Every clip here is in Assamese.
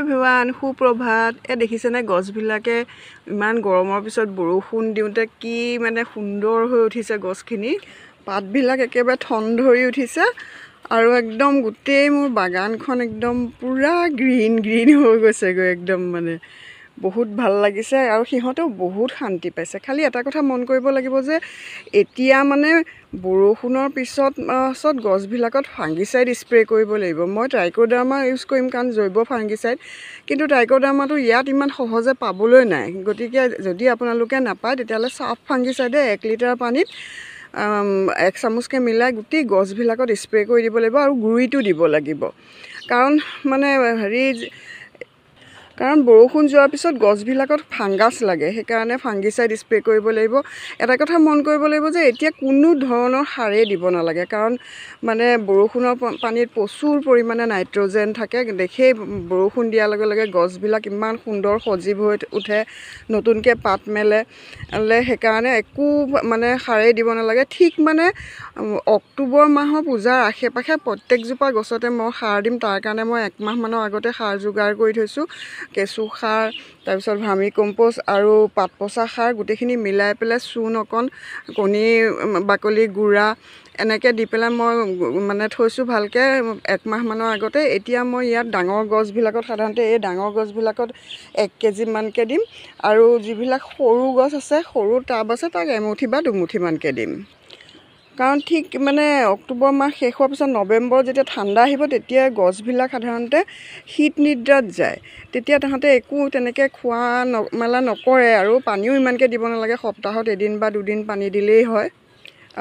এভৰিৱান, সুপ্ৰভাত। দেখিছেনে গছবিলাকে ইমান গৰমৰ পিছত বৰষুণ দিওঁতে কি মানে সুন্দৰ হৈ উঠিছে গছখিনি। পাতবিলাক একেবাৰে ঠন ধৰি উঠিছে আৰু একদম গোটেই মোৰ বাগানখন একদম পুৰা গ্ৰীণ হৈ গৈছেগৈ। একদম মানে বহুত ভাল লাগিছে আৰু সিহঁতেও বহুত শান্তি পাইছে। খালি এটা কথা মন কৰিব লাগিব যে এতিয়া মানে বৰষুণৰ পিছত গছবিলাকত ফাংগিচাইড স্প্ৰে কৰিব লাগিব। মই ট্ৰাইকোডাৰ্মা ইউজ কৰিম কাৰণ জৈৱ ফাংগিচাইড, কিন্তু ট্ৰাইকোডাৰ্মাটো ইয়াত ইমান সহজে পাবলৈ নাই। গতিকে যদি আপোনালোকে নাপায় তেতিয়াহ'লে চাফ ফাংগিচাইডে 1 লিটাৰ পানীত 1 চামুচকৈ মিলাই গোটেই গছবিলাকত স্প্ৰে কৰি দিব লাগিব আৰু গুড়িটো দিব লাগিব। কাৰণ বৰষুণ যোৱাৰ পিছত গছবিলাকত ফাংগাছ লাগে, সেইকাৰণে ফাংগিচাইড স্প্ৰে কৰিব লাগিব। এটা কথা মন কৰিব লাগিব যে এতিয়া কোনো ধৰণৰ সাৰেই দিব নালাগে, কাৰণ মানে বৰষুণৰ পানীত প্ৰচুৰ পৰিমাণে নাইট্ৰজেন থাকে। দেখেই বৰষুণ দিয়াৰ লগে লগে গছবিলাক ইমান সুন্দৰ সজীৱ হৈ উঠে, নতুনকৈ পাত মেলে। সেইকাৰণে একো মানে সাৰেই দিব নালাগে। ঠিক মানে অক্টোবৰ মাহৰ পূজাৰ আশে পাশে প্ৰত্যেকজোপা গছতে মই সাৰ দিম। তাৰ কাৰণে মই 1 মাহমানৰ আগতে সাৰ যোগাৰ কৰি থৈছোঁ। কেঁচু সাৰ, তাৰপিছত ভাৰ্মি কম্প'ষ্ট আৰু পাত পচা সাৰ গোটেইখিনি মিলাই পেলাই চূণ অকণ, কণী বাকলি গুড়া এনেকৈ দি পেলাই মই মানে থৈছোঁ ভালকৈ 1 মাহমানৰ আগতে। এতিয়া মই ইয়াত ডাঙৰ গছবিলাকত, সাধাৰণতে এই ডাঙৰ গছবিলাকত 1 কেজিমানকৈ দিম আৰু যিবিলাক সৰু গছ আছে, সৰু টাব আছে, তাক এমুঠি বা দুমুঠিমানকৈ দিম। কাৰণ ঠিক মানে অক্টোবৰ মাহ শেষ হোৱাৰ পিছত নৱেম্বৰত যেতিয়া ঠাণ্ডা আহিব তেতিয়া গছবিলাক সাধাৰণতে শীত নিদ্ৰাত যায়। তেতিয়া তাহাঁতে একো তেনেকৈ খোৱা মেলা নকৰে আৰু পানীও ইমানকৈ দিব নালাগে। সপ্তাহত 1 বা 2 দিন পানী দিলেই হয়।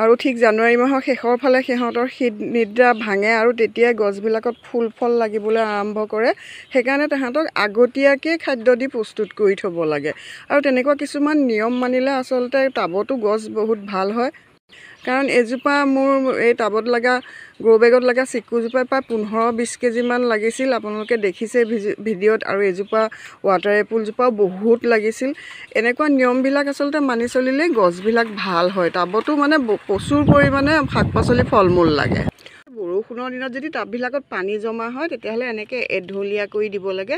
আৰু ঠিক জানুৱাৰী মাহৰ শেষৰ ফালে সিহঁতৰ শীত নিদ্ৰা ভাঙে আৰু তেতিয়াই গছবিলাকত ফুল ফল লাগিবলৈ আৰম্ভ কৰে। সেইকাৰণে তাহাঁতক আগতীয়াকৈ খাদ্য দি প্ৰস্তুত কৰি থ'ব লাগে। আৰু তেনেকুৱা কিছুমান নিয়ম মানিলে আচলতে টাবতো গছ বহুত ভাল হয়। কাৰণ এজোপা মোৰ এই টাবত লগা গ্ৰ' বেগত লগা চিকুজোপাই প্ৰায় 15-20 কেজিমান লাগিছিল, আপোনালোকে দেখিছে ভিডিঅ'ত। আৰু এজোপা ৱাটাৰ এপুলজোপাও বহুত লাগিছিল। এনেকুৱা নিয়মবিলাক আচলতে মানি চলিলে গছবিলাক ভাল হয়। টাবতো মানে প্ৰচুৰ পৰিমাণে শাক পাচলি ফল মূল লাগে। বৰষুণৰ দিনত যদি টাববিলাকত পানী জমা হয় তেতিয়াহ'লে এনেকৈ এঢলীয়া কৰি দিব লাগে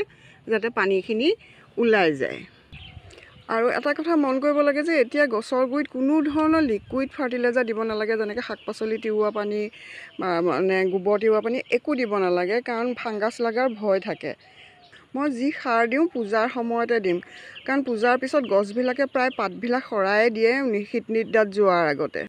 যাতে পানীখিনি ওলাই যায়। আৰু এটা কথা মন কৰিব লাগে যে এতিয়া গছৰ গুৰিত কোনো ধৰণৰ লিকুইড ফাৰ্টিলাইজাৰ দিব নালাগে, যেনেকৈ শাক পাচলি তিওৱা পানী মানে গোবৰ তিওৱা পানী একো দিব নালাগে, কাৰণ ফাংগাছ লগাৰ ভয় থাকে। মই যি সাৰ দিওঁ পূজাৰ সময়তে দিম, কাৰণ পূজাৰ পিছত গছবিলাকে প্ৰায় পাতবিলাক সৰাই দিয়ে শীত নিদ্ৰাত যোৱাৰ আগতে।